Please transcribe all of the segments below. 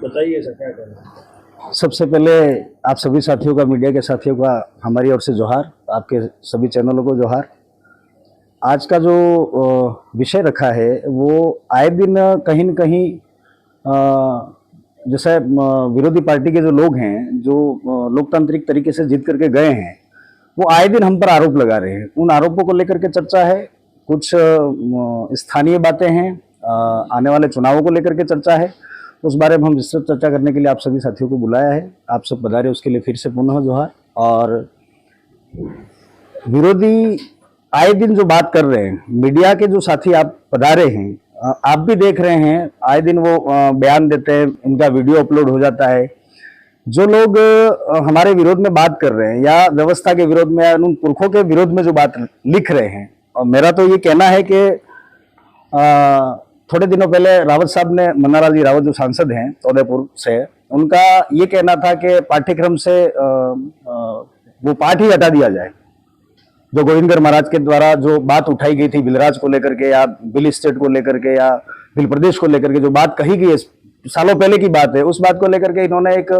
बताइए ऐसा क्या करना। सबसे पहले आप सभी साथियों का, मीडिया के साथियों का हमारी ओर से जोहार, आपके सभी चैनलों को जोहार। आज का जो विषय रखा है वो आए दिन कहीं न कहीं जैसे विरोधी पार्टी के जो लोग हैं, जो लोकतांत्रिक तरीके से जीत करके गए हैं, वो आए दिन हम पर आरोप लगा रहे हैं। उन आरोपों को लेकर के चर्चा है, कुछ स्थानीय बातें हैं, आने वाले चुनावों को लेकर के चर्चा है। उस बारे में हम विस्तृत चर्चा करने के लिए आप सभी साथियों को बुलाया है। आप सब पधारे, उसके लिए फिर से पुनः जोहार। और विरोधी आए दिन जो बात कर रहे हैं, मीडिया के जो साथी आप पधारे हैं, आप भी देख रहे हैं, आए दिन वो बयान देते हैं, इनका वीडियो अपलोड हो जाता है। जो लोग हमारे विरोध में बात कर रहे हैं या व्यवस्था के विरोध में या उन पुरखों के विरोध में जो बात लिख रहे हैं, और मेरा तो ये कहना है कि थोड़े दिनों पहले रावत साहब ने, मन्नालाल जी रावत जो सांसद हैं उदयपुर से, उनका ये कहना था कि पाठ्यक्रम से वो पाठ ही हटा दिया जाए। जो गोविंदगढ़ महाराज के द्वारा जो बात उठाई गई थी बिलराज को लेकर के या बिल स्टेट को लेकर के या बिल प्रदेश को लेकर के, जो बात कही गई है, सालों पहले की बात है, उस बात को लेकर के इन्होंने एक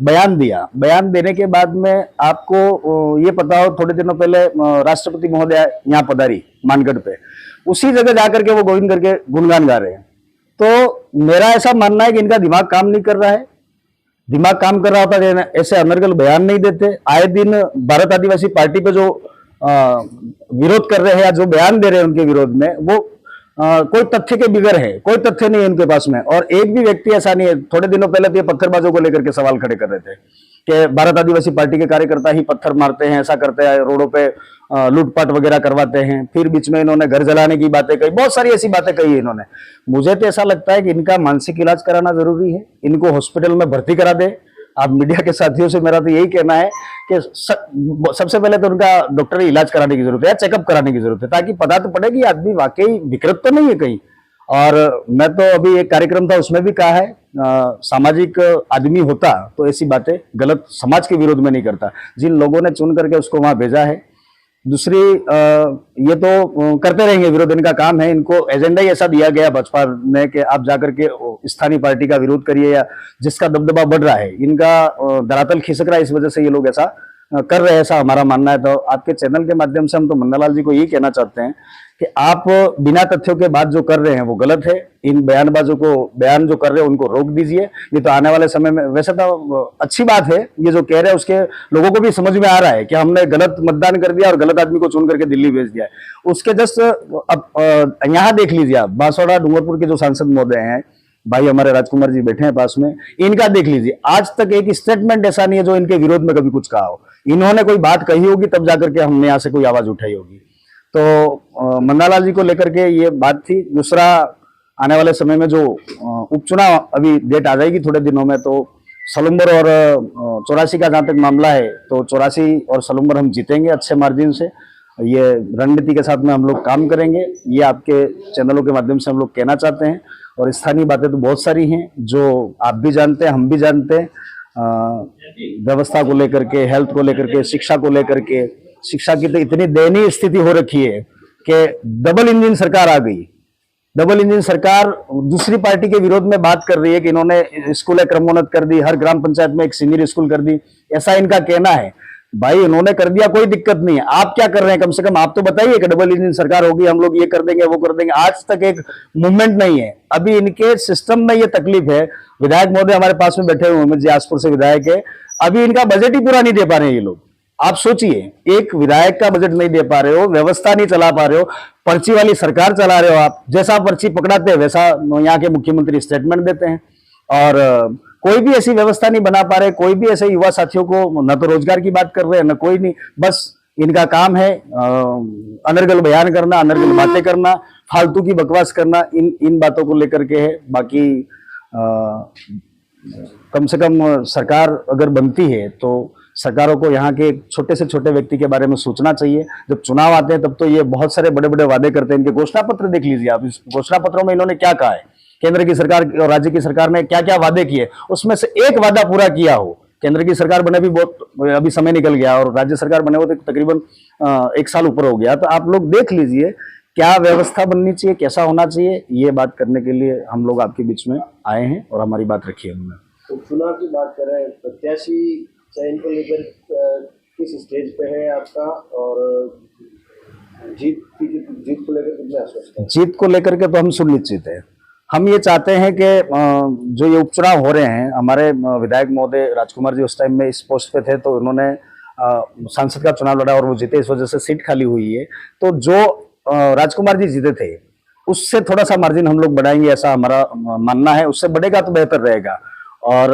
बयान दिया। बयान देने के बाद में आपको ये पता हो, थोड़े दिनों पहले राष्ट्रपति महोदय यहाँ पधारी मानगढ़ पे, उसी जगह जाकर के वो गोविंदगढ़ के गुणगान गा रहे हैं। तो मेरा ऐसा मानना है कि इनका दिमाग काम नहीं कर रहा है। दिमाग काम कर रहा होता है ऐसे अनर्गल बयान नहीं देते। आए दिन भारत आदिवासी पार्टी पे जो विरोध कर रहे हैं या जो बयान दे रहे हैं उनके विरोध में, वो कोई तथ्य के बिगर है, कोई तथ्य नहीं है इनके पास में। और एक भी व्यक्ति ऐसा नहीं है। थोड़े दिनों पहले तो ये पत्थरबाजों को लेकर के सवाल खड़े कर रहे थे कि भारत आदिवासी पार्टी के कार्यकर्ता ही पत्थर मारते हैं, ऐसा करते हैं, रोडों पे लूटपाट वगैरह करवाते हैं। फिर बीच में इन्होंने घर जलाने की बातें कही, बहुत सारी ऐसी बातें कही है इन्होंने। मुझे तो ऐसा लगता है कि इनका मानसिक इलाज कराना जरूरी है, इनको हॉस्पिटल में भर्ती करा दे। आप मीडिया के साथियों से मेरा तो यही कहना है कि सबसे पहले तो उनका डॉक्टरी इलाज कराने की जरूरत है या चेकअप कराने की जरूरत है, ताकि पता तो पड़े कि आदमी वाकई विकृत तो नहीं है कहीं। और मैं तो अभी एक कार्यक्रम था, उसमें भी कहा है, सामाजिक आदमी होता तो ऐसी बातें गलत समाज के विरोध में नहीं करता। जिन लोगों ने चुन करके उसको वहां भेजा है, दूसरी ये तो करते रहेंगे विरोध, इनका काम है। इनको एजेंडा ही ऐसा दिया गया भाजपा ने कि आप जाकर के स्थानीय पार्टी का विरोध करिए या जिसका दबदबा बढ़ रहा है, इनका धरातल खिसक रहा है, इस वजह से ये लोग ऐसा कर रहे हैं, ऐसा हमारा मानना है। तो आपके चैनल के माध्यम से हम तो मन्नालाल जी को यही कहना चाहते हैं कि आप बिना तथ्यों के बात जो कर रहे हैं वो गलत है। इन बयानबाजों को, बयान जो कर रहे हैं उनको रोक दीजिए, नहीं तो आने वाले समय में, वैसे तो अच्छी बात है ये जो कह रहे हैं, उसके लोगों को भी समझ में आ रहा है कि हमने गलत मतदान कर दिया और गलत आदमी को चुन करके दिल्ली भेज दिया है। उसके जस्ट अब यहाँ देख लीजिए आप, बांसवाड़ा डूंगरपुर के जो सांसद महोदय हैं, भाई हमारे राजकुमार जी बैठे हैं पास में, इनका देख लीजिए, आज तक एक स्टेटमेंट ऐसा नहीं है जो इनके विरोध में कभी कुछ कहा हो। इन्होंने कोई बात कही होगी तब जाकर के हमने यहाँ से कोई आवाज उठाई होगी। तो मन्नालाल जी को लेकर के ये बात थी। दूसरा, आने वाले समय में जो उपचुनाव, अभी डेट आ जाएगी थोड़े दिनों में, तो सलुम्बर और 84 का जहां तक मामला है, तो 84 और सलुम्बर हम जीतेंगे अच्छे मार्जिन से। ये रणनीति के साथ में हम लोग काम करेंगे, ये आपके चैनलों के माध्यम से हम लोग कहना चाहते हैं। और स्थानीय बातें तो बहुत सारी हैं जो आप भी जानते हैं, हम भी जानते हैं, व्यवस्था को लेकर के, हेल्थ को लेकर के, शिक्षा को लेकर के। शिक्षा की तो इतनी दयनीय स्थिति हो रखी है कि डबल इंजन सरकार आ गई। डबल इंजन सरकार दूसरी पार्टी के विरोध में बात कर रही है कि इन्होंने स्कूलें क्रमोन्नत कर दी, हर ग्राम पंचायत में एक सीनियर स्कूल कर दी, ऐसा इनका कहना है। भाई इन्होंने कर दिया, कोई दिक्कत नहीं है, आप क्या कर रहे हैं? कम से कम आप तो बताइए कि डबल इंजन सरकार होगी, हम लोग ये कर देंगे वो कर देंगे। आज तक एक मूवमेंट नहीं है। अभी इनके सिस्टम में ये तकलीफ है। विधायक महोदय हमारे पास में बैठे हुए, उमेश जी आसपुर से विधायक है, अभी इनका बजट ही पूरा नहीं दे पा रहे हैं ये लोग। आप सोचिए, एक विधायक का बजट नहीं दे पा रहे हो, व्यवस्था नहीं चला पा रहे हो, पर्ची वाली सरकार चला रहे हो आप। जैसा पर्ची पकड़ाते हैं वैसा यहाँ के मुख्यमंत्री स्टेटमेंट देते हैं, और कोई भी ऐसी व्यवस्था नहीं बना पा रहे। कोई भी ऐसे युवा साथियों को न तो रोजगार की बात कर रहे हैं, न कोई नहीं। बस इनका काम है अनर्गल बयान करना, अनर्गल बातें करना, फालतू की बकवास करना, इन बातों को लेकर के है। बाकी कम से कम सरकार अगर बनती है तो सरकारों को यहाँ के छोटे से छोटे व्यक्ति के बारे में सोचना चाहिए। जब चुनाव आते हैं तब तो ये बहुत सारे बड़े बड़े वादे करते हैं। इनके घोषणा पत्र देख लीजिए आप, इस घोषणा पत्रों में इन्होंने क्या कहा है, केंद्र की सरकार और राज्य की सरकार ने क्या क्या वादे किए, उसमें से एक वादा पूरा किया हो। केंद्र की सरकार बने भी बहुत अभी समय निकल गया, और राज्य सरकार बने हुए तो तकरीबन 1 साल ऊपर हो गया। तो आप लोग देख लीजिए क्या व्यवस्था बननी चाहिए, कैसा होना चाहिए। ये बात करने के लिए हम लोग आपके बीच में आए हैं और हमारी बात रखी है हमने। उपचुनाव की बात करें, प्रत्याशी चयन को लेकर किस स्टेज पे है आपका, और जीत को लेकर कितने आश्वस्त हैं? जीत को लेकर के तो हम सुनिश्चित है। हम ये चाहते हैं कि जो ये उपचुनाव हो रहे हैं, हमारे विधायक महोदय राजकुमार जी उस टाइम में इस पोस्ट पे थे तो उन्होंने सांसद का चुनाव लड़ा और वो जीते, इस वजह से सीट खाली हुई है। तो जो राजकुमार जी जीते थे उससे थोड़ा सा मार्जिन हम लोग बढ़ाएंगे, ऐसा हमारा मानना है। उससे बढ़ेगा तो बेहतर रहेगा। और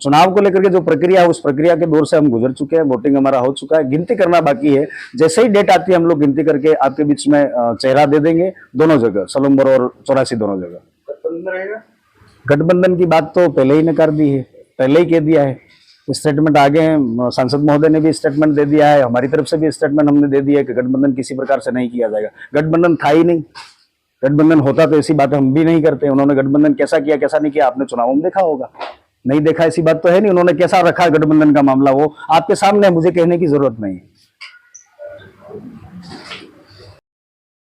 चुनाव को लेकर के जो प्रक्रिया है उस प्रक्रिया के दौर से हम गुजर चुके हैं। वोटिंग हमारा हो चुका है, गिनती करना बाकी है। जैसे ही डेट आती है हम लोग गिनती करके आपके बीच में चेहरा दे देंगे, दोनों जगह, सलूम्बर और 84 दोनों जगह। गठबंधन रहेगा? गठबंधन की बात तो पहले ही नकार दी है, पहले ही कह दिया है। स्टेटमेंट आगे हैं, सांसद महोदय ने भी स्टेटमेंट दे दिया है, हमारी तरफ से भी स्टेटमेंट हमने दे दिया है कि गठबंधन किसी प्रकार से नहीं किया जाएगा। गठबंधन था ही नहीं। गठबंधन होता तो ऐसी बात हम भी नहीं करते। उन्होंने गठबंधन कैसा किया कैसा नहीं किया आपने चुनाव में देखा होगा, नहीं देखा ऐसी बात तो है नहीं। उन्होंने कैसा रखा गठबंधन का मामला वो आपके सामने, मुझे कहने की जरूरत नहीं।